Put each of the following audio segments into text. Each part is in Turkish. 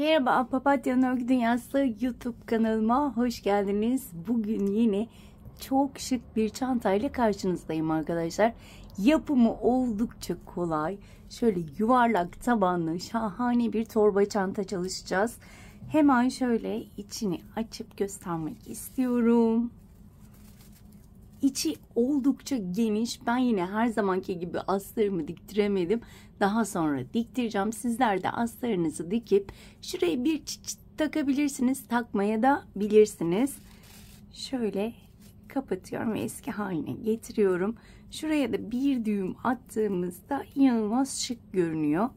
Merhaba, Papatya'nın Örgü Dünyası YouTube kanalıma hoş geldiniz. Bugün yine çok şık bir çantayla karşınızdayım arkadaşlar. Yapımı oldukça kolay. Şöyle yuvarlak tabanlı şahane bir torba çanta çalışacağız. Hemen şöyle içini açıp göstermek istiyorum. İçi oldukça geniş. Ben yine her zamanki gibi astarımı diktiremedim. Daha sonra diktireceğim. Sizler de astarınızı dikip şuraya bir çıt takabilirsiniz. Takmaya da bilirsiniz. Şöyle kapatıyorum ve eski haline getiriyorum. Şuraya da bir düğüm attığımızda inanılmaz şık görünüyor.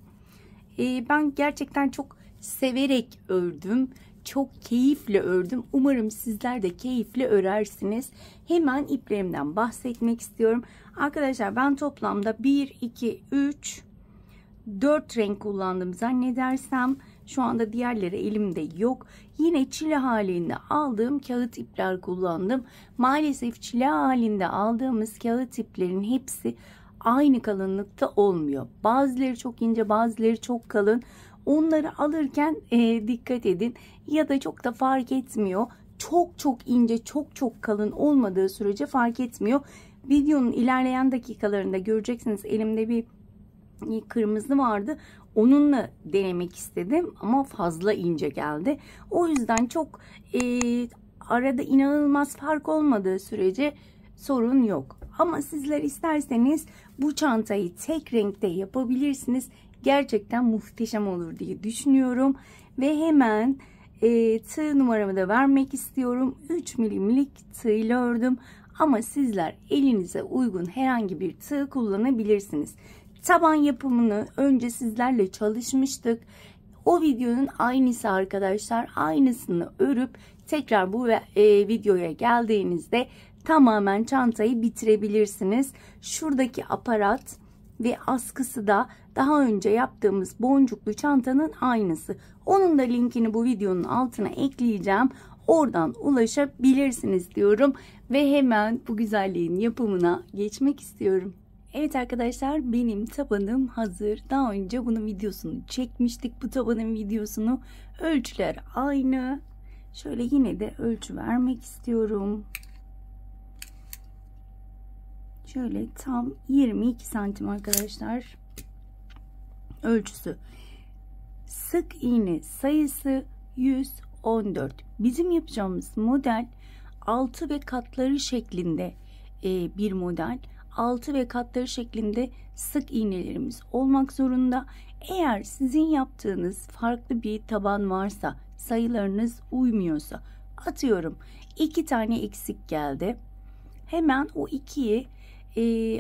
Ben gerçekten çok severek ördüm. Çok keyifle ördüm. Umarım sizler de keyifle örersiniz. Hemen iplerimden bahsetmek istiyorum. Arkadaşlar ben toplamda 1, 2, 3, 4 renk kullandım zannedersem. Şu anda diğerleri elimde yok. Yine çile halinde aldığım kağıt ipler kullandım. Maalesef çile halinde aldığımız kağıt iplerin hepsi aynı kalınlıkta olmuyor. Bazıları çok ince, bazıları çok kalın. Onları alırken dikkat edin, ya da çok da fark etmiyor. Çok ince, çok kalın olmadığı sürece fark etmiyor. Videonun ilerleyen dakikalarında göreceksiniz, elimde bir kırmızı vardı. Onunla denemek istedim ama fazla ince geldi. O yüzden çok arada inanılmaz fark olmadığı sürece sorun yok. Ama sizler isterseniz bu çantayı tek renkte yapabilirsiniz. Gerçekten muhteşem olur diye düşünüyorum. Ve hemen tığ numaramı da vermek istiyorum. 3 milimlik tığ ile ördüm. Ama sizler elinize uygun herhangi bir tığ kullanabilirsiniz. Taban yapımını önce sizlerle çalışmıştık. O videonun aynısı arkadaşlar. Aynısını örüp tekrar bu videoya geldiğinizde tamamen çantayı bitirebilirsiniz. Şuradaki aparat ve askısı da daha önce yaptığımız boncuklu çantanın aynısı. Onun da linkini bu videonun altına ekleyeceğim. Oradan ulaşabilirsiniz diyorum. Ve hemen bu güzelliğin yapımına geçmek istiyorum. Evet arkadaşlar, benim tabanım hazır. Daha önce bunun videosunu çekmiştik. Bu tabanın videosunu. Ölçüler aynı. Şöyle yine de ölçü vermek istiyorum. Şöyle tam 22 santim arkadaşlar. Ölçüsü. Sık iğne sayısı 114. Bizim yapacağımız model 6 ve katları şeklinde bir model. 6 ve katları şeklinde sık iğnelerimiz olmak zorunda. Eğer sizin yaptığınız farklı bir taban varsa, sayılarınız uymuyorsa, atıyorum 2 tane eksik geldi. Hemen o 2'yi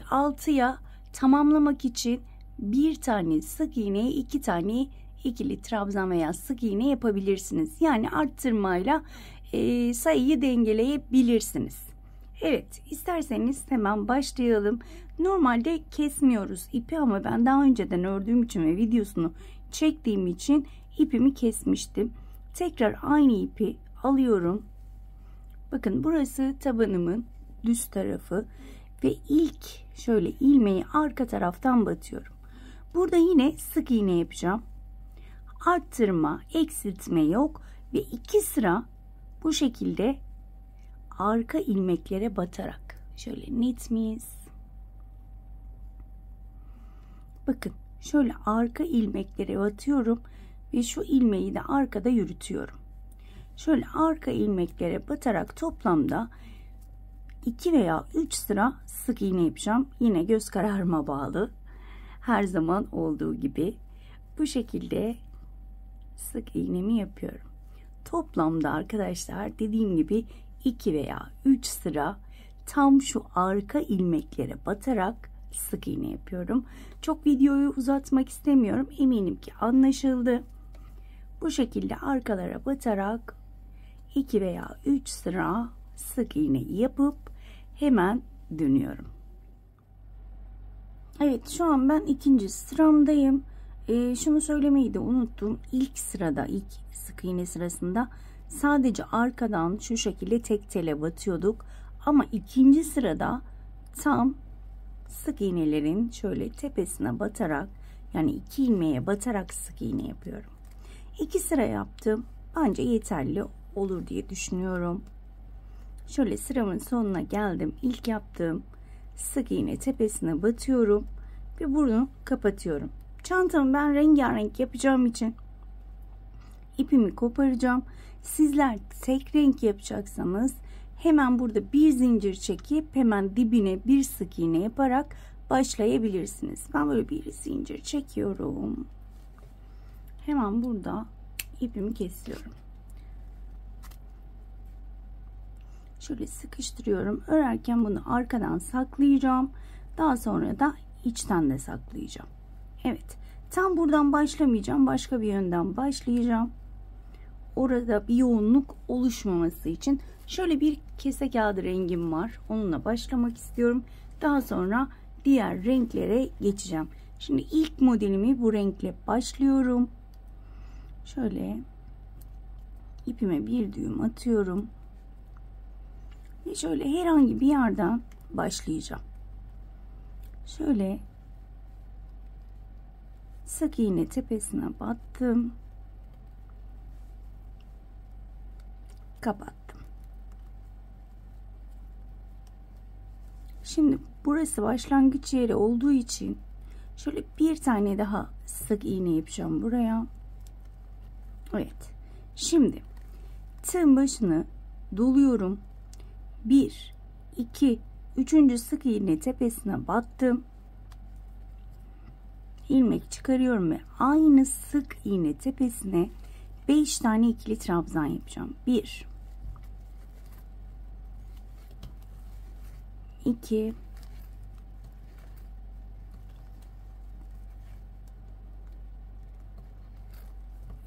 6'ya tamamlamak için bir tane sık iğneye 2 tane ikili trabzan veya sık iğne yapabilirsiniz. Yani arttırmayla sayıyı dengeleyebilirsiniz. Evet, isterseniz hemen başlayalım. Normalde kesmiyoruz ipi ama ben daha önceden ördüğüm için ve videosunu çektiğim için ipimi kesmiştim. Tekrar aynı ipi alıyorum. Bakın burası tabanımın düz tarafı ve ilk şöyle ilmeği arka taraftan batıyorum. Burada yine sık iğne yapacağım. Arttırma, eksiltme yok ve 2 sıra bu şekilde arka ilmeklere batarak, şöyle net miyiz? Bakın şöyle arka ilmeklere batıyorum ve şu ilmeği de arkada yürütüyorum. Şöyle arka ilmeklere batarak toplamda 2 veya 3 sıra sık iğne yapacağım. Yine göz kararıma bağlı. Her zaman olduğu gibi bu şekilde sık iğnemi yapıyorum. Toplamda arkadaşlar dediğim gibi 2 veya 3 sıra tam şu arka ilmeklere batarak sık iğne yapıyorum. Çok videoyu uzatmak istemiyorum. Eminim ki anlaşıldı. Bu şekilde arkalara batarak 2 veya 3 sıra sık iğne yapıp hemen dönüyorum. Evet, şu an ben ikinci sıramdayım. Şunu söylemeyi de unuttum. İlk sırada, ilk sık iğne sırasında sadece arkadan şu şekilde tek tele batıyorduk. Ama ikinci sırada tam sık iğnelerin şöyle tepesine batarak, yani 2 ilmeğe batarak sık iğne yapıyorum. 2 sıra yaptım. Bence yeterli olur diye düşünüyorum. Şöyle sıramın sonuna geldim. İlk yaptığım sık iğne tepesine batıyorum ve bunu kapatıyorum. Çantamı ben rengarenk yapacağım için ipimi koparacağım. Sizler tek renk yapacaksanız hemen burada bir zincir çekip hemen dibine bir sık iğne yaparak başlayabilirsiniz. Ben böyle bir zincir çekiyorum. Hemen burada ipimi kesiyorum. Şöyle sıkıştırıyorum. Örerken bunu arkadan saklayacağım. Daha sonra da içten de saklayacağım. Evet. Tam buradan başlamayacağım. Başka bir yönden başlayacağım. Orada bir yoğunluk oluşmaması için şöyle bir kese kağıdı rengim var. Onunla başlamak istiyorum. Daha sonra diğer renklere geçeceğim. Şimdi ilk modelimi bu renkle başlıyorum. Şöyle ipime bir düğüm atıyorum. Ve şöyle herhangi bir yerden başlayacağım. Şöyle sık iğne tepesine battım. Kapattım. Şimdi burası başlangıç yeri olduğu için şöyle bir tane daha sık iğne yapacağım buraya. Evet. Şimdi tığın başını doluyorum. 1 2 3. sık iğne tepesine battım. İlmek çıkarıyorum ve aynı sık iğne tepesine 5 tane ikili trabzan yapacağım. 1 2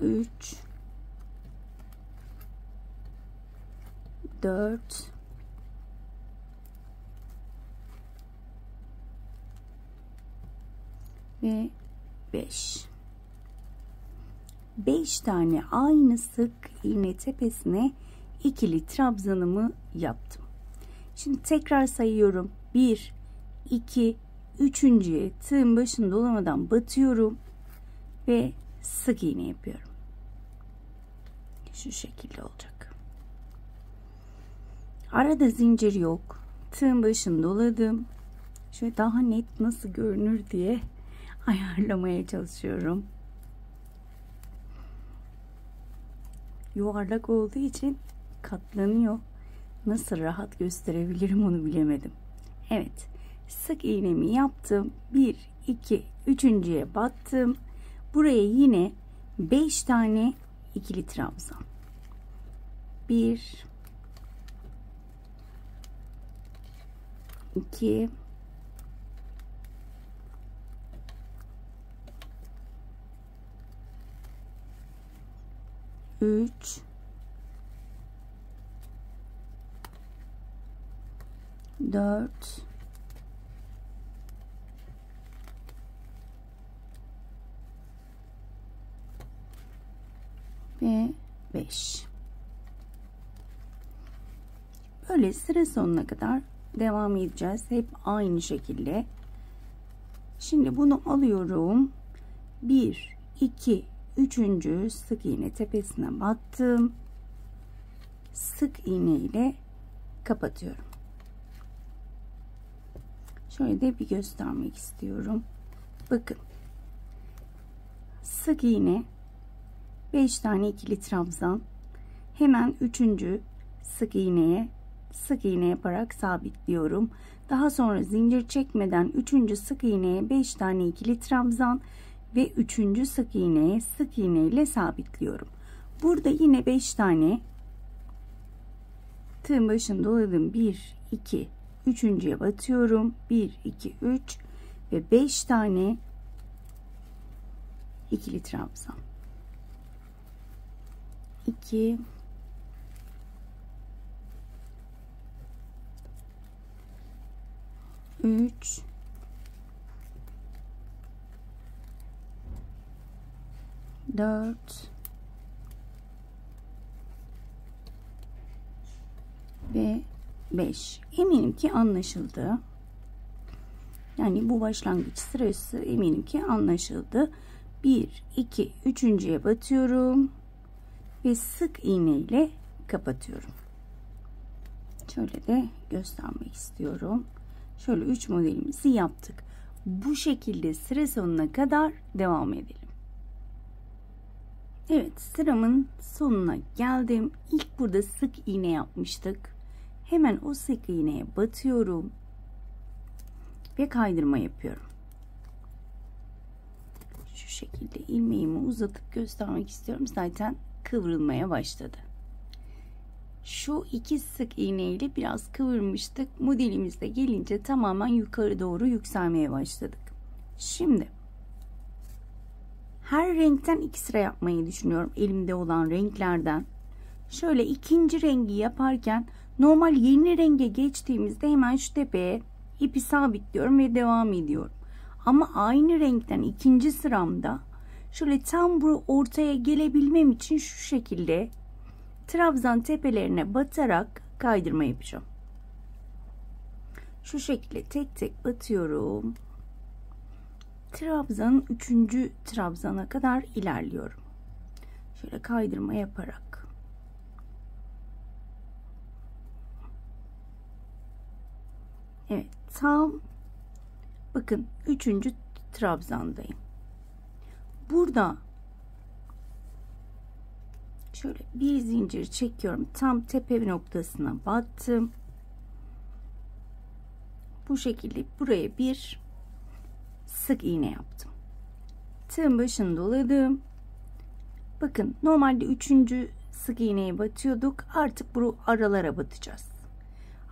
3 4 ve 5 tane aynı sık iğne tepesine ikili trabzanımı yaptım. Şimdi tekrar sayıyorum. 1 2 3.'ye tığın başını dolamadan batıyorum ve sık iğne yapıyorum. Şu şekilde olacak. Arada zincir yok. Tığın başını doladım. Şöyle daha net nasıl görünür diye ayarlamaya çalışıyorum. Yuvarlak olduğu için katlanıyor. Nasıl rahat gösterebilirim onu bilemedim. Evet. Sık iğnemi yaptım. 1 2 3.'ye battım. Buraya yine 5 tane ikili trabzan. 1 2 3 4 ve 5. Böyle sıra sonuna kadar devam edeceğiz. Hep aynı şekilde. Şimdi bunu alıyorum. 1 2 3. sık iğne tepesine battım. Sık iğne ile kapatıyorum. Şöyle de bir göstermek istiyorum. Bakın. Sık iğne 5 tane ikili trabzan. Hemen 3. sık iğne yaparak sabitliyorum. Daha sonra zincir çekmeden 3. sık iğneye 5 tane ikili trabzan ve 3. sık iğneye sık iğne ile sabitliyorum. Burada yine 5 tane tığın başını doladım. 1 2 3.'ye batıyorum. 1 2 3 ve 5 tane ikili trabzan. 2 3 4 ve 5. Eminim ki anlaşıldı. Yani bu başlangıç sırası eminim ki anlaşıldı. 1 2 üçüncüye batıyorum ve sık iğne ile kapatıyorum. Şöyle de göstermek istiyorum. Şöyle 3 modelimizi yaptık. Bu şekilde sıra sonuna kadar devam edelim. Evet, sıramın sonuna geldim. İlk burada sık iğne yapmıştık. Hemen o sık iğneye batıyorum ve kaydırma yapıyorum. Şu şekilde ilmeğimi uzatıp göstermek istiyorum. Zaten kıvrılmaya başladı. Şu iki sık iğne ile biraz kıvırmıştık. Modelimizde gelince tamamen yukarı doğru yükselmeye başladık. Şimdi her renkten 2 sıra yapmayı düşünüyorum. Elimde olan renklerden. Şöyle ikinci rengi yaparken normal yeni renge geçtiğimizde hemen şu tepeye ipi sabitliyorum ve devam ediyorum. Ama aynı renkten ikinci sıramda şöyle tam bu ortaya gelebilmem için şu şekilde trabzan tepelerine batarak kaydırma yapacağım. Şu şekilde tek tek batıyorum. Trabzanın 3. trabzana kadar ilerliyorum. Şöyle kaydırma yaparak. Evet, tam bakın 3. trabzandayım. Burada şöyle bir zincir çekiyorum. Tam tepe noktasına battım. Bu şekilde buraya bir sık iğne yaptım. Tığın başını doladım. Bakın normalde 3. sık iğneye batıyorduk. Artık bu aralara batacağız.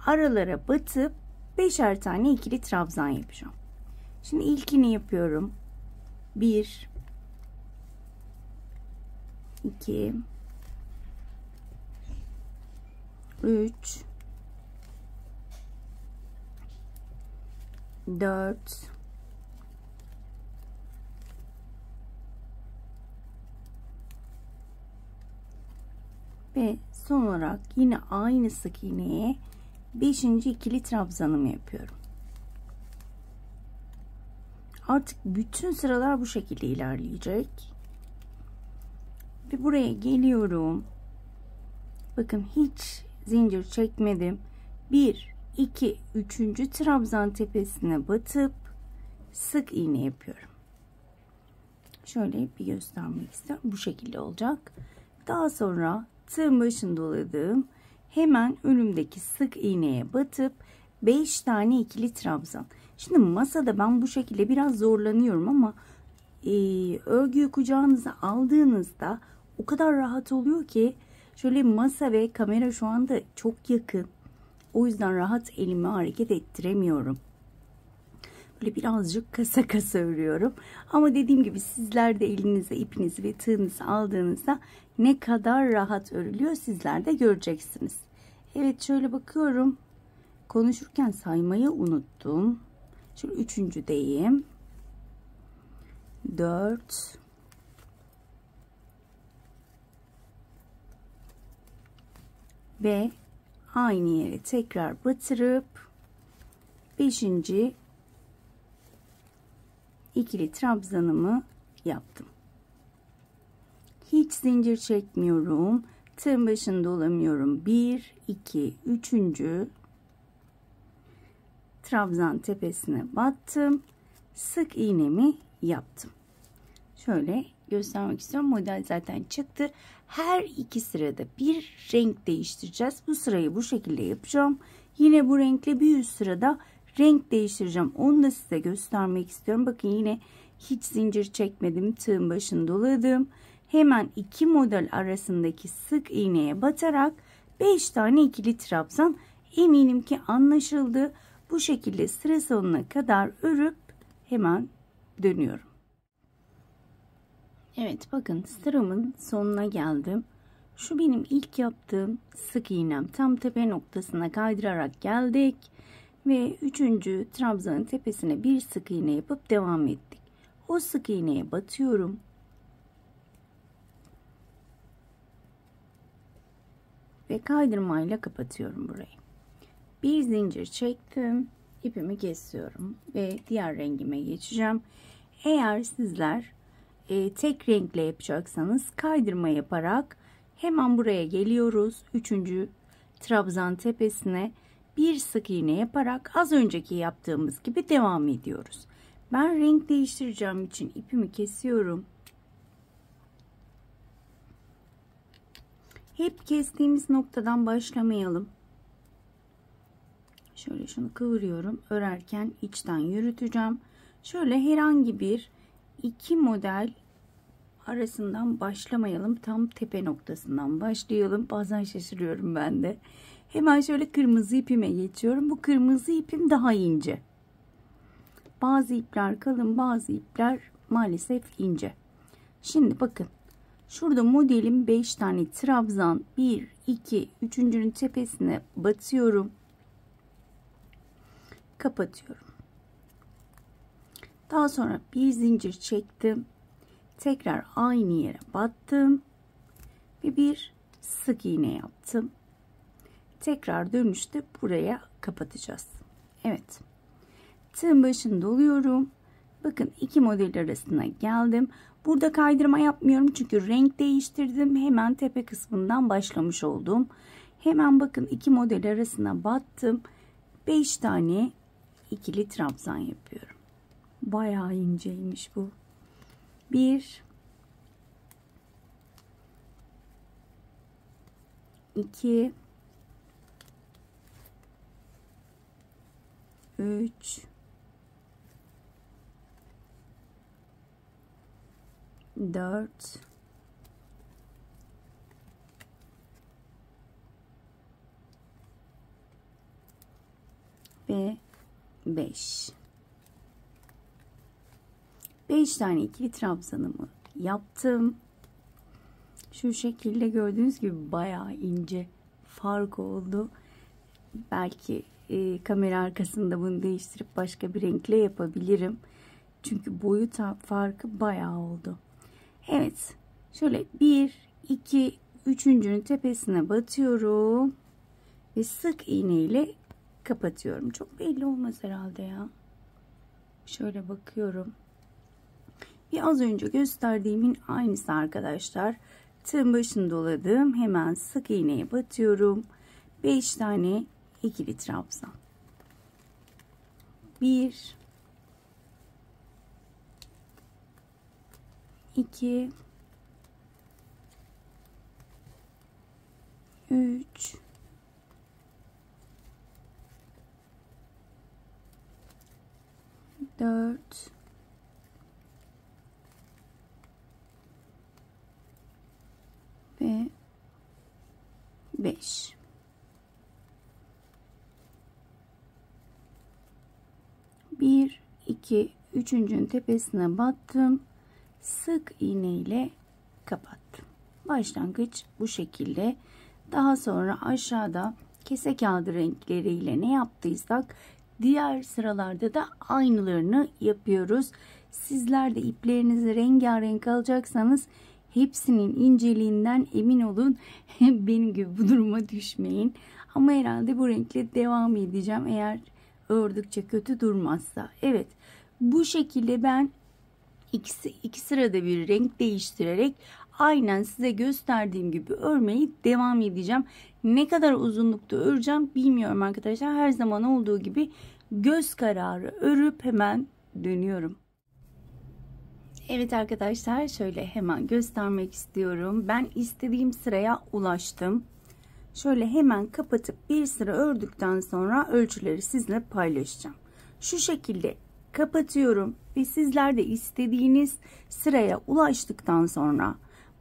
Aralara batıp 5'er tane ikili trabzan yapacağım. Şimdi ilkini yapıyorum. 1 2 3 4 ve son olarak yine aynı sık iğneye 5. ikili trabzanımı yapıyorum. Artık bütün sıralar bu şekilde ilerleyecek. Ve buraya geliyorum. Bakın hiç zincir çekmedim. 1 2 3. trabzan tepesine batıp sık iğne yapıyorum. Şöyle bir göstermek istiyorum. Bu şekilde olacak. Daha sonra tığın başını doladım. Hemen önümdeki sık iğneye batıp 5 tane ikili trabzan. Şimdi masada ben bu şekilde biraz zorlanıyorum ama örgüyü kucağınıza aldığınızda o kadar rahat oluyor ki, şöyle masa ve kamera şu anda çok yakın. O yüzden rahat elimi hareket ettiremiyorum. Böyle birazcık kasa kasa örüyorum. Ama dediğim gibi sizler de elinize ipinizi ve tığınızı aldığınızda ne kadar rahat örülüyor sizler de göreceksiniz. Evet, şöyle bakıyorum. Konuşurken saymayı unuttum. Şöyle 3.'deyim. 4 ve aynı yere tekrar batırıp 5. ikili trabzanımı yaptım. Hiç zincir çekmiyorum. Tığın başını dolamıyorum. 1 2 3. trabzan tepesine battım. Sık iğnemi yaptım. Şöyle göstermek istiyorum. Model zaten çıktı. Her iki sırada bir renk değiştireceğiz. Bu sırayı bu şekilde yapacağım. Yine bu renkle bir üst sırada renk değiştireceğim. Onu da size göstermek istiyorum. Bakın yine hiç zincir çekmedim. Tığın başını doladım. Hemen iki model arasındaki sık iğneye batarak 5 tane ikili trabzan. Eminim ki anlaşıldı. Bu şekilde sıra sonuna kadar örüp hemen dönüyorum. Evet, bakın sıramın sonuna geldim. Şu benim ilk yaptığım sık iğnem. Tam tepe noktasına kaydırarak geldik. Ve 3. trabzanın tepesine bir sık iğne yapıp devam ettik. O sık iğneye batıyorum. Ve kaydırmayla kapatıyorum burayı. Bir zincir çektim. İpimi kesiyorum ve diğer rengime geçeceğim. Eğer sizler tek renkle yapacaksanız kaydırma yaparak hemen buraya geliyoruz. 3. trabzan tepesine bir sık iğne yaparak az önceki yaptığımız gibi devam ediyoruz. Ben renk değiştireceğim için ipimi kesiyorum. Hep kestiğimiz noktadan başlamayalım. Şöyle şunu kıvırıyorum. Örerken içten yürüteceğim. Şöyle herhangi bir iki model arasından başlamayalım. Tam tepe noktasından başlayalım. Bazen şaşırıyorum ben de. Hemen şöyle kırmızı ipime geçiyorum. Bu kırmızı ipim daha ince. Bazı ipler kalın, bazı ipler maalesef ince. Şimdi bakın. Şurada modelim 5 tane trabzan. 1, 2, 3.'ünün tepesine batıyorum. Kapatıyorum. Daha sonra bir zincir çektim. Tekrar aynı yere battım. Ve bir sık iğne yaptım. Tekrar dönüşte buraya kapatacağız. Evet. Tığın başını doluyorum. Bakın iki model arasına geldim. Burada kaydırma yapmıyorum çünkü renk değiştirdim. Hemen tepe kısmından başlamış oldum. Hemen bakın iki model arasına battım. 5 tane ikili trabzan yapıyorum. Bayağı inceymiş bu. 1 2 3 4 ve 5. 5 tane ikili trabzanımı yaptım. Şu şekilde gördüğünüz gibi bayağı ince fark oldu. Belki kamera arkasında bunu değiştirip başka bir renkle yapabilirim. Çünkü boyut farkı bayağı oldu. Evet. Şöyle 1, 2, 3.'ünün tepesine batıyorum. Ve sık iğne ile kapatıyorum. Çok belli olmaz herhalde ya. Şöyle bakıyorum. Bir az önce gösterdiğimin aynısı arkadaşlar. Tığın başını doladım. Hemen sık iğneye batıyorum. 5 tane ikili trabzan. 1 2 3 4 ve 5. Bir, iki, üçüncünün tepesine battım. Sık iğne ile kapattım. Başlangıç bu şekilde. Daha sonra aşağıda kese kağıdı renkleriyle ne yaptıysak diğer sıralarda da aynılarını yapıyoruz. Sizler de iplerinizi rengarenk alacaksanız hepsinin inceliğinden emin olun. Benim gibi bu duruma düşmeyin. Ama herhalde bu renkle devam edeceğim eğer ördükçe kötü durmazsa. Evet, bu şekilde ben iki sırada bir renk değiştirerek aynen size gösterdiğim gibi örmeye devam edeceğim. Ne kadar uzunlukta öreceğim bilmiyorum arkadaşlar. Her zaman olduğu gibi göz kararı örüp hemen dönüyorum. Evet arkadaşlar, şöyle hemen göstermek istiyorum. Ben istediğim sıraya ulaştım. Şöyle hemen kapatıp bir sıra ördükten sonra ölçüleri sizinle paylaşacağım. Şu şekilde kapatıyorum ve sizler de istediğiniz sıraya ulaştıktan sonra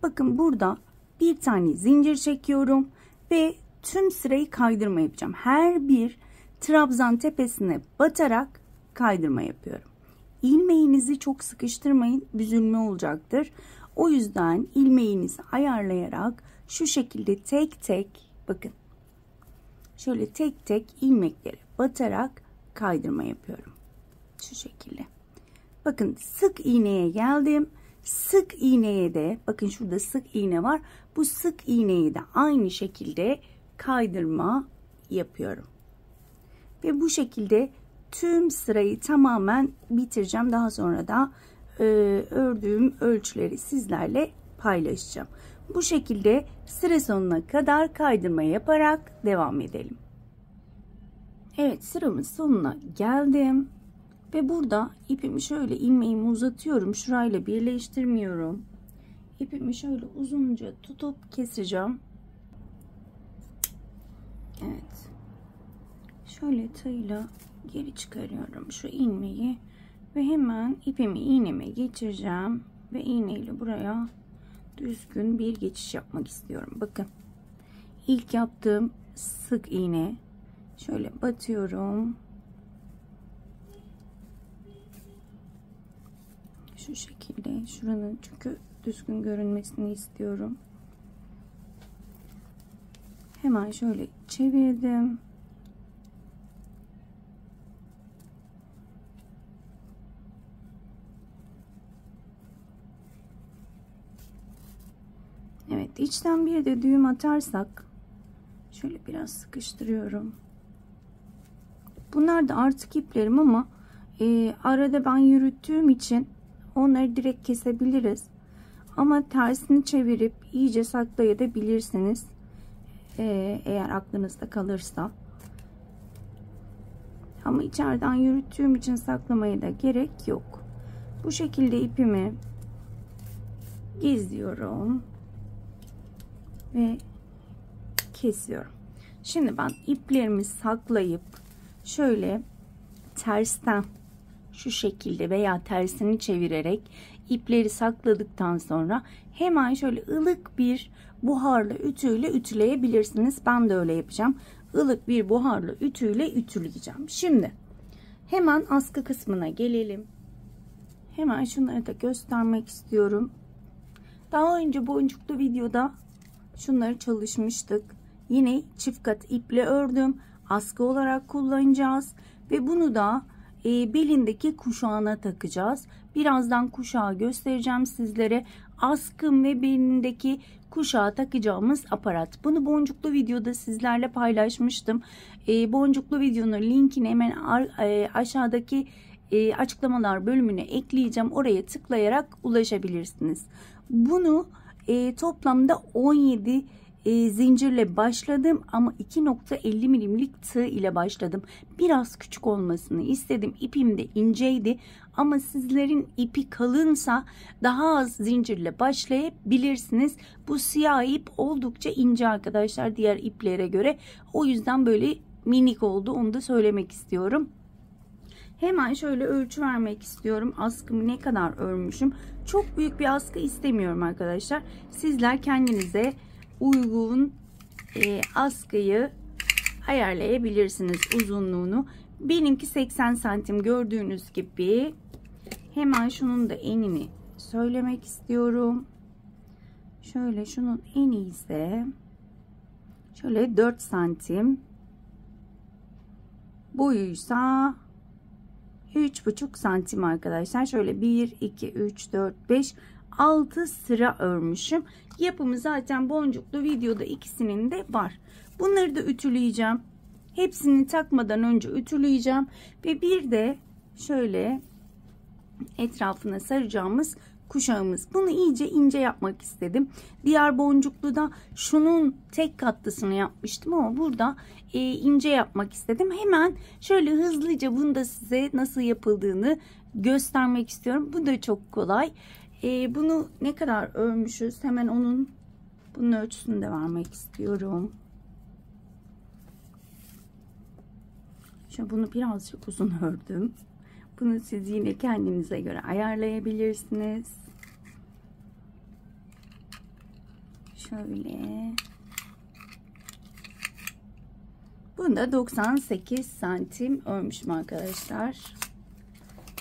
bakın burada bir tane zincir çekiyorum ve tüm sırayı kaydırma yapacağım. Her bir trabzan tepesine batarak kaydırma yapıyorum. İlmeğinizi çok sıkıştırmayın, büzülme olacaktır. O yüzden ilmeğinizi ayarlayarak şu şekilde tek tek bakın. Şöyle tek tek ilmekleri batarak kaydırma yapıyorum. Şu şekilde. Bakın sık iğneye geldim. Sık iğneye de bakın şurada sık iğne var. Bu sık iğneyi de aynı şekilde kaydırma yapıyorum. Ve bu şekilde tüm sırayı tamamen bitireceğim. Daha sonra da ördüğüm ölçüleri sizlerle paylaşacağım. Bu şekilde sıra sonuna kadar kaydırma yaparak devam edelim. Evet, sıramın sonuna geldim. Ve burada ipimi şöyle ilmeğimi uzatıyorum. Şurayla birleştirmiyorum. İpimi şöyle uzunca tutup keseceğim. Evet. Şöyle tığla geri çıkarıyorum şu ilmeği. Ve hemen ipimi iğneme geçireceğim. Ve iğneyle buraya düzgün bir geçiş yapmak istiyorum. Bakın. İlk yaptığım sık iğne. Şöyle batıyorum. Şu şekilde şuranın çünkü düzgün görünmesini istiyorum. Hemen şöyle çevirdim. Evet, içten bir de düğüm atarsak şöyle biraz sıkıştırıyorum. Bunlar da artık iplerim ama arada ben yürüttüğüm için onları direkt kesebiliriz. Ama tersini çevirip iyice saklayabilirsiniz. Eğer aklınızda kalırsa. Ama içeriden yürüttüğüm için saklamaya da gerek yok. Bu şekilde ipimi gizliyorum. Ve kesiyorum. Şimdi ben iplerimi saklayıp şöyle tersten şu şekilde veya tersini çevirerek ipleri sakladıktan sonra hemen şöyle ılık bir buharlı ütüyle ütüleyebilirsiniz. Ben de öyle yapacağım. Ilık bir buharlı ütüyle ütüleyeceğim. Şimdi hemen askı kısmına gelelim. Hemen şunları da göstermek istiyorum. Daha önce boncuklu videoda şunları çalışmıştık. Yine çift kat iple ördüm. Askı olarak kullanacağız. Ve bunu da belindeki kuşağına takacağız. Birazdan kuşağı göstereceğim sizlere. Askım ve belindeki kuşağı takacağımız aparat. Bunu boncuklu videoda sizlerle paylaşmıştım. Boncuklu videonun linkini hemen aşağıdaki açıklamalar bölümüne ekleyeceğim. Oraya tıklayarak ulaşabilirsiniz. Bunu toplamda 17 zincirle başladım ama 2.50 milimlik tığ ile başladım. Biraz küçük olmasını istedim. İpim de inceydi ama sizlerin ipi kalınsa daha az zincirle başlayabilirsiniz. Bu siyah ip oldukça ince arkadaşlar diğer iplere göre. O yüzden böyle minik oldu, onu da söylemek istiyorum. Hemen şöyle ölçü vermek istiyorum. Askımı ne kadar örmüşüm. Çok büyük bir askı istemiyorum arkadaşlar. Sizler kendinize uygun askıyı ayarlayabilirsiniz, uzunluğunu. Benimki 80 santim gördüğünüz gibi. Hemen şunun da enini söylemek istiyorum. Şöyle şunun eni ise şöyle 4 santim. Boyuysa 3,5 santim arkadaşlar. Şöyle 1, 2, 3, 4, 5, 6 sıra örmüşüm. Yapımı zaten boncuklu videoda ikisinin de var. Bunları da ütüleyeceğim. Hepsini takmadan önce ütüleyeceğim. Ve bir de şöyle etrafına saracağımız kuşağımız. Bunu iyice ince yapmak istedim. Diğer boncuklu da şunun tek katlısını yapmıştım ama burada ince yapmak istedim. Hemen şöyle hızlıca bunu da size nasıl yapıldığını göstermek istiyorum. Bu da çok kolay. Bunu ne kadar örmüşüz? Hemen bunun ölçüsünü de vermek istiyorum. Şöyle bunu birazcık uzun ördüm. Bunu siz yine kendinize göre ayarlayabilirsiniz. Şöyle. Bunu da 98 santim örmüşüm arkadaşlar.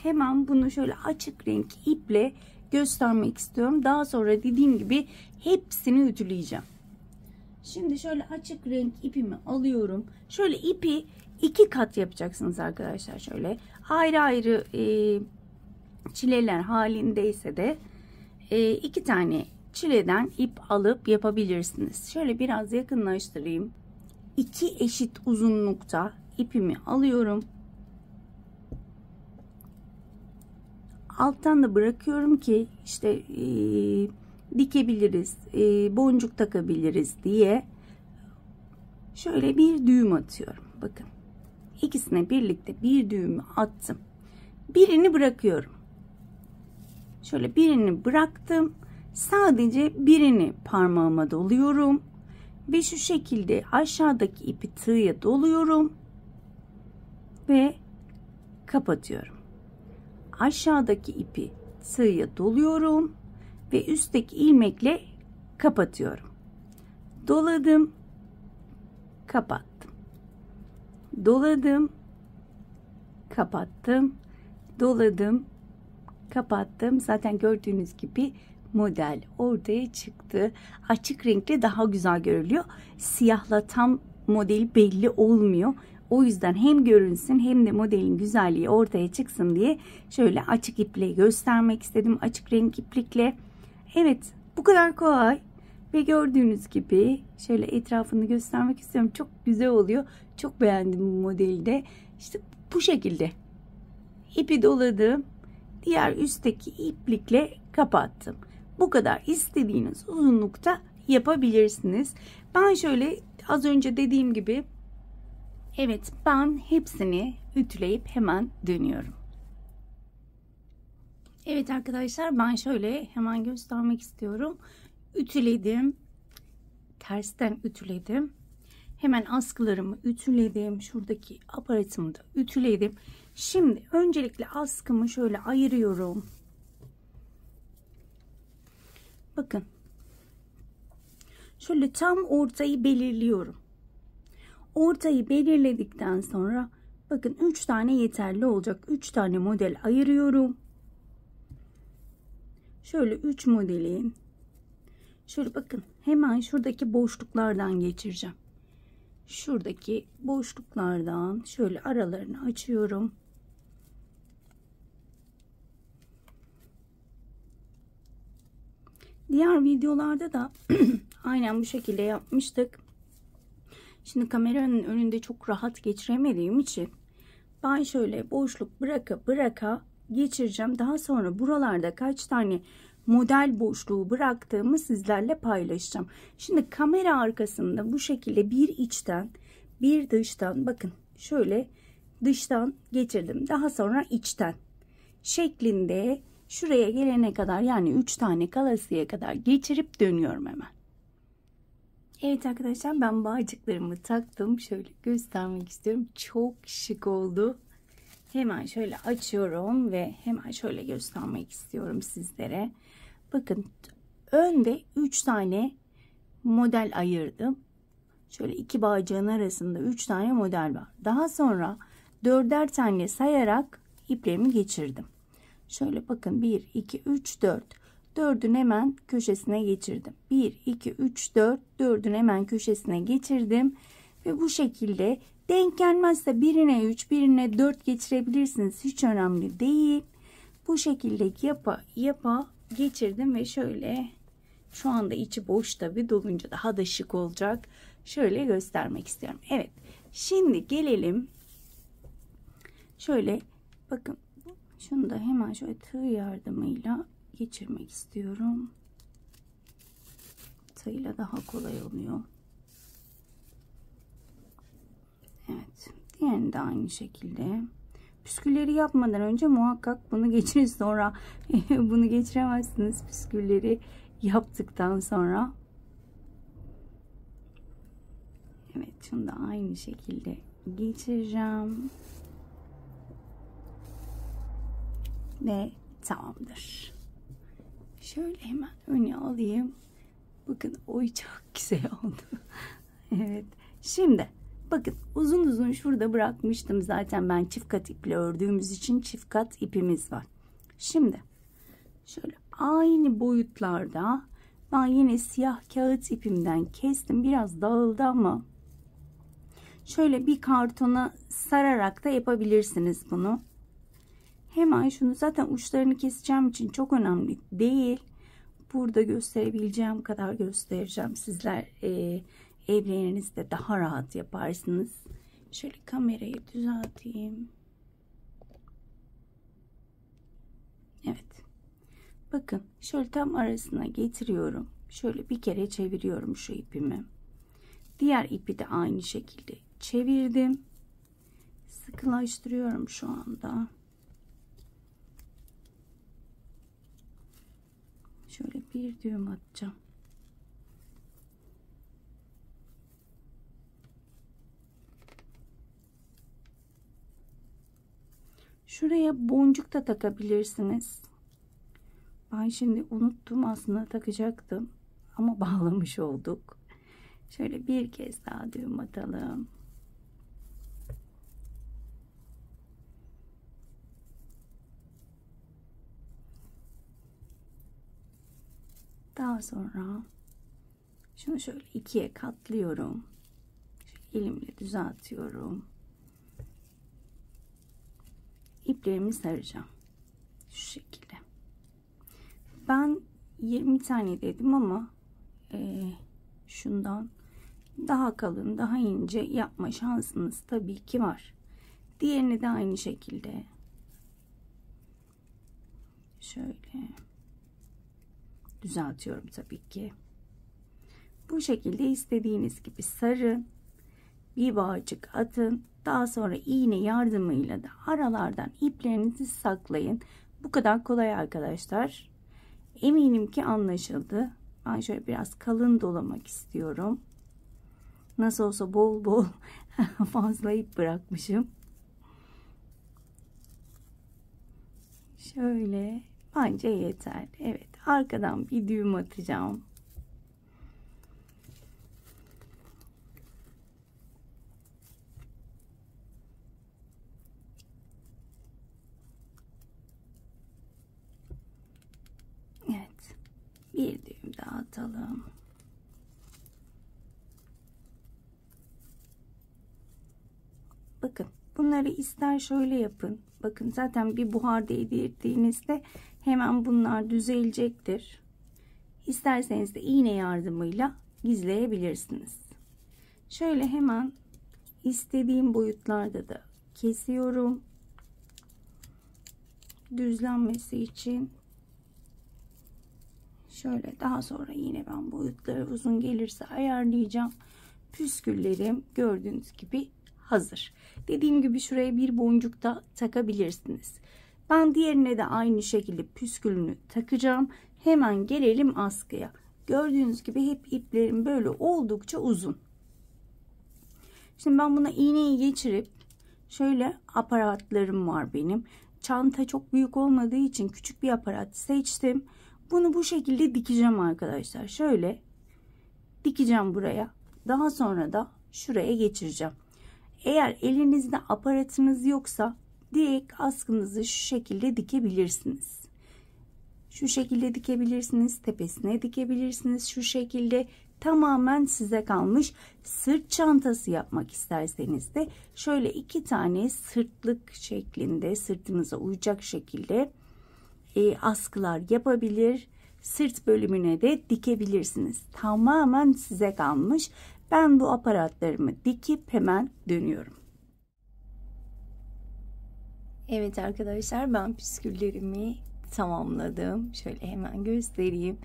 Hemen bunu şöyle açık renk iple göstermek istiyorum. Daha sonra dediğim gibi hepsini ütüleyeceğim. Şimdi şöyle açık renk ipimi alıyorum. Şöyle ipi 2 kat yapacaksınız arkadaşlar. Şöyle ayrı ayrı çileler halindeyse de 2 tane çileden ip alıp yapabilirsiniz. Şöyle biraz yakınlaştırayım. 2 eşit uzunlukta ipimi alıyorum. alttan da bırakıyorum ki işte dikebiliriz, boncuk takabiliriz diye şöyle bir düğüm atıyorum. Bakın, ikisine birlikte bir düğümü attım. Birini bırakıyorum. Şöyle birini bıraktım. Sadece birini parmağıma doluyorum ve şu şekilde aşağıdaki ipi tığya doluyorum ve kapatıyorum. Aşağıdaki ipi tığya doluyorum ve üstteki ilmekle kapatıyorum. Doladım, kapattım. Doladım, kapattım. Doladım, kapattım. Zaten gördüğünüz gibi model ortaya çıktı. Açık renkle daha güzel görülüyor. Siyahla tam modeli belli olmuyor. O yüzden hem görünsün hem de modelin güzelliği ortaya çıksın diye şöyle açık iple göstermek istedim. Açık renk iplikle. Evet, bu kadar kolay. Ve gördüğünüz gibi şöyle etrafını göstermek istiyorum. Çok güzel oluyor. Çok beğendim bu modeli de. İşte bu şekilde. İpi doladım. Diğer üstteki iplikle kapattım. Bu kadar istediğiniz uzunlukta yapabilirsiniz. Ben şöyle az önce dediğim gibi, evet, ben hepsini ütüleyip hemen dönüyorum. Evet arkadaşlar, ben şöyle hemen göstermek istiyorum. Ütüledim. Tersten ütüledim. Hemen askılarımı ütüledim. Şuradaki aparatımı da ütüledim. Şimdi öncelikle askımı şöyle ayırıyorum. Bakın. Şöyle tam ortayı belirliyorum. Ortayı belirledikten sonra bakın 3 tane yeterli olacak. 3 tane model ayırıyorum. Şöyle 3 modelin şöyle bakın hemen şuradaki boşluklardan geçireceğim. Şuradaki boşluklardan şöyle aralarını açıyorum. Diğer videolarda da aynen bu şekilde yapmıştık. Şimdi kameranın önünde çok rahat geçiremediğim için ben şöyle boşluk bıraka geçireceğim. Daha sonra buralarda kaç tane model boşluğu bıraktığımı sizlerle paylaşacağım. Şimdi kamera arkasında bu şekilde bir içten bir dıştan, bakın şöyle dıştan geçirdim. Daha sonra içten şeklinde şuraya gelene kadar, yani 3 tane kalasıya kadar geçirip dönüyorum hemen. Evet arkadaşlar, ben bağcıklarımı taktım. Şöyle göstermek istiyorum. Çok şık oldu. Hemen şöyle açıyorum ve hemen şöyle göstermek istiyorum sizlere. Bakın önde 3 tane model ayırdım. Şöyle iki bağcığın arasında 3 tane model var. Daha sonra 4'er tane sayarak iplerimi geçirdim. Şöyle bakın 1, 2, 3, 4. 4'ün hemen köşesine geçirdim. 1, 2, 3, 4. 4'ün hemen köşesine geçirdim. Ve bu şekilde denk gelmezse birine 3, birine 4 geçirebilirsiniz. Hiç önemli değil. Bu şekilde yapa geçirdim ve şöyle, şu anda içi boş tabi, dolunca daha da şık olacak. Şöyle göstermek istiyorum. Evet. Şimdi gelelim. Şöyle bakın. Şunu da hemen şöyle tığ yardımıyla geçirmek istiyorum. Tığla daha kolay oluyor. Evet. Diğerini de aynı şekilde. Püskülleri yapmadan önce muhakkak bunu geçirin, sonra bunu geçiremezsiniz püskülleri yaptıktan sonra. Evet, şunu da aynı şekilde geçireceğim. Ve tamamdır. Şöyle hemen öne alayım. Bakın oy çok güzel oldu. Evet. Şimdi bakın uzun uzun şurada bırakmıştım. Zaten ben çift kat iple ördüğümüz için çift kat ipimiz var. Şimdi şöyle aynı boyutlarda ben yine siyah kağıt ipimden kestim. Biraz dağıldı ama şöyle bir kartona sararak da yapabilirsiniz bunu. Hemen şunu, zaten uçlarını keseceğim için çok önemli değil. Burada gösterebileceğim kadar göstereceğim. Sizler evlerinizde daha rahat yaparsınız. Şöyle kamerayı düzelteyim. Bakın şöyle tam arasına getiriyorum. Şöyle bir kere çeviriyorum şu ipimi. Diğer ipi de aynı şekilde çevirdim. Sıkılaştırıyorum şu anda. Şöyle bir düğüm atacağım. Şuraya boncuk da takabilirsiniz. Ben şimdi unuttum, aslında takacaktım ama bağlamış olduk. Şöyle bir kez daha düğüm atalım. Daha sonra şunu şöyle ikiye katlıyorum. Şöyle elimle düzeltiyorum. İplerimi saracağım. Şu şekilde. Ben 20 tane dedim ama şundan daha kalın, daha ince yapma şansınız tabii ki var. Diğerini de aynı şekilde şöyle düzeltiyorum tabii ki. Bu şekilde istediğiniz gibi sarın, bir bağcık atın, daha sonra iğne yardımıyla da aralardan iplerinizi saklayın. Bu kadar kolay arkadaşlar. Eminim ki anlaşıldı. Ben şöyle biraz kalın dolamak istiyorum. Nasıl olsa bol bol fazla ip bırakmışım. Şöyle bence yeter. Evet, arkadan bir düğüm atacağım. Evet, bir düğüm daha atalım. Bakın, bunları ister şöyle yapın. Bakın zaten bir buhar değdirdiğinizde hemen bunlar düzelecektir. İsterseniz de iğne yardımıyla gizleyebilirsiniz. Şöyle hemen istediğim boyutlarda da kesiyorum. Düzlenmesi için. Şöyle daha sonra yine ben boyutları uzun gelirse ayarlayacağım. Püsküllerim gördüğünüz gibi hazır. Dediğim gibi şuraya bir boncuk da takabilirsiniz. Ben diğerine de aynı şekilde püskülünü takacağım. Hemen gelelim askıya. Gördüğünüz gibi hep iplerim böyle oldukça uzun. Şimdi ben buna iğneyi geçirip şöyle aparatlarım var benim. Çanta çok büyük olmadığı için küçük bir aparat seçtim. Bunu bu şekilde dikeceğim arkadaşlar. Şöyle dikeceğim buraya. Daha sonra da şuraya geçireceğim. Eğer elinizde aparatınız yoksa direkt askınızı şu şekilde dikebilirsiniz. Şu şekilde dikebilirsiniz. Tepesine dikebilirsiniz. Şu şekilde tamamen size kalmış. Sırt çantası yapmak isterseniz de şöyle 2 tane sırtlık şeklinde sırtınıza uyacak şekilde askılar yapabilir. Sırt bölümüne de dikebilirsiniz. Tamamen size kalmış. Ben bu aparatlarımı dikip hemen dönüyorum. Evet arkadaşlar, ben püsküllerimi tamamladım. Şöyle hemen göstereyim.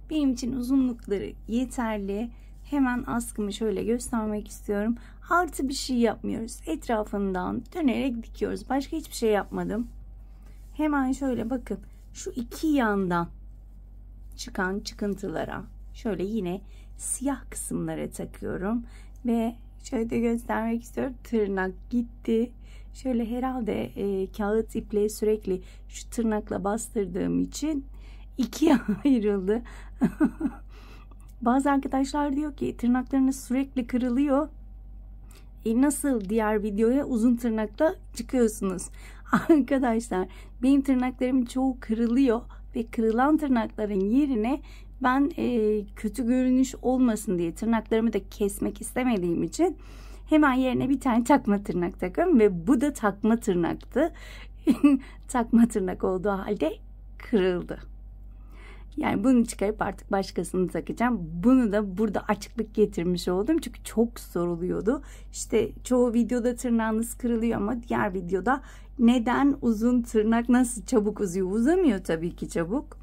Benim için uzunlukları yeterli. Hemen askımı şöyle göstermek istiyorum. Artı bir şey yapmıyoruz. Etrafından dönerek dikiyoruz. Başka hiçbir şey yapmadım. Hemen şöyle bakın. Şu iki yandan çıkan çıkıntılara şöyle yine siyah kısımlara takıyorum. Ve şöyle de göstermek istiyorum. Tırnak gitti. Şöyle herhalde kağıt iple sürekli şu tırnakla bastırdığım için ikiye ayrıldı. Bazı arkadaşlar diyor ki tırnaklarınız sürekli kırılıyor. Nasıl diğer videoya uzun tırnakla çıkıyorsunuz? Arkadaşlar benim tırnaklarım çoğu kırılıyor ve kırılan tırnakların yerine ben kötü görünüş olmasın diye tırnaklarımı da kesmek istemediğim için hemen yerine bir tane takma tırnak takıyorum ve bu da takma tırnaktı. Takma tırnak olduğu halde kırıldı. Yani bunu çıkarıp artık başkasını takacağım. Bunu da burada açıklık getirmiş oldum. Çünkü çok soruluyordu. İşte çoğu videoda tırnağınız kırılıyor ama diğer videoda neden uzun tırnak nasıl çabuk uzuyor? Uzamıyor tabii ki çabuk.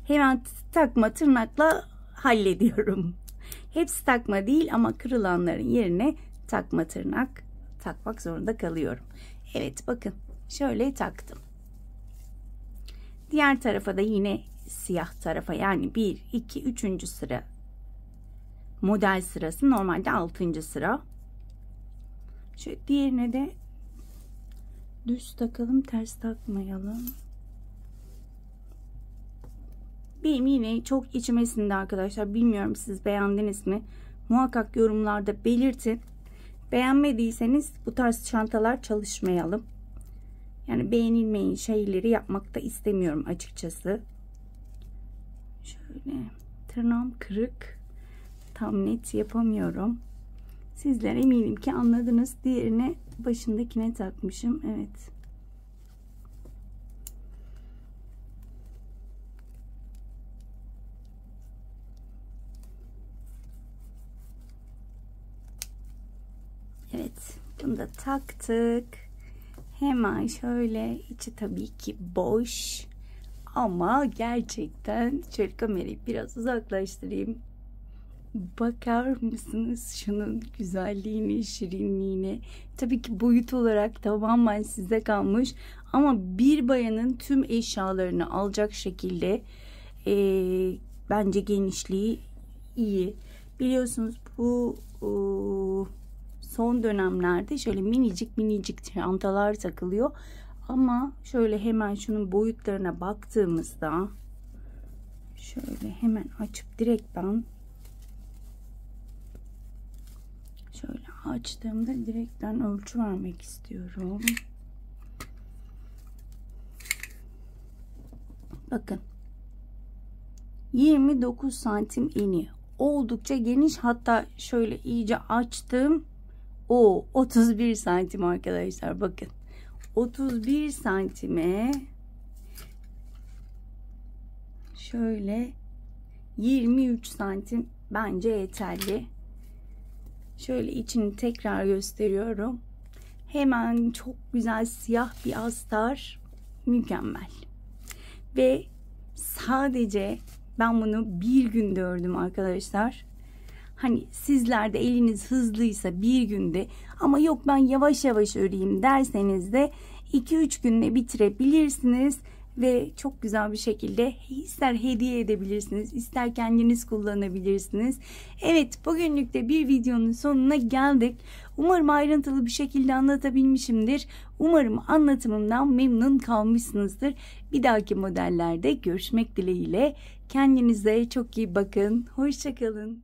Hemen takma tırnakla hallediyorum. Hepsi takma değil ama kırılanların yerine takma tırnak takmak zorunda kalıyorum. Evet, bakın şöyle taktım. Diğer tarafa da yine siyah tarafa, yani 1, 2, 3. sıra model sırası, normalde 6. sıra. Şöyle diğerine de düz takalım, ters takmayalım. Benim yine çok içime sindi arkadaşlar. Bilmiyorum siz beğendiniz mi? Muhakkak yorumlarda belirtin. Beğenmediyseniz bu tarz çantalar çalışmayalım. Yani beğenilmeyen şeyleri yapmak da istemiyorum açıkçası. Şöyle, tırnağım kırık. Tam net yapamıyorum. Sizler eminim ki anladınız. Diğerini başındakine takmışım. Evet. Evet, bunu da taktık. Hemen şöyle, içi tabii ki boş ama gerçekten şöyle kamerayı biraz uzaklaştırayım. Bakar mısınız şunun güzelliğine, şirinliğine? Tabii ki boyut olarak tamamen size kalmış ama bir bayanın tüm eşyalarını alacak şekilde bence genişliği iyi. Biliyorsunuz bu son dönemlerde şöyle minicik çantalar takılıyor. Ama şöyle hemen şunun boyutlarına baktığımızda şöyle hemen açıp direkt ben şöyle açtığımda direkten ölçü vermek istiyorum. Bakın 29 santim eni, oldukça geniş. Hatta şöyle iyice açtım. O 31 santim arkadaşlar, bakın 31 santime şöyle 23 santim bence yeterli. Şöyle içini tekrar gösteriyorum. Hemen çok güzel siyah bir astar, mükemmel. Ve sadece ben bunu bir günde ördüm arkadaşlar. Hani sizler de eliniz hızlıysa bir günde, ama yok ben yavaş yavaş öreyim derseniz de 2-3 günde bitirebilirsiniz. Ve çok güzel bir şekilde ister hediye edebilirsiniz, ister kendiniz kullanabilirsiniz. Evet, bugünlük de bir videonun sonuna geldik. Umarım ayrıntılı bir şekilde anlatabilmişimdir. Umarım anlatımımdan memnun kalmışsınızdır. Bir dahaki modellerde görüşmek dileğiyle. Kendinize çok iyi bakın. Hoşça kalın.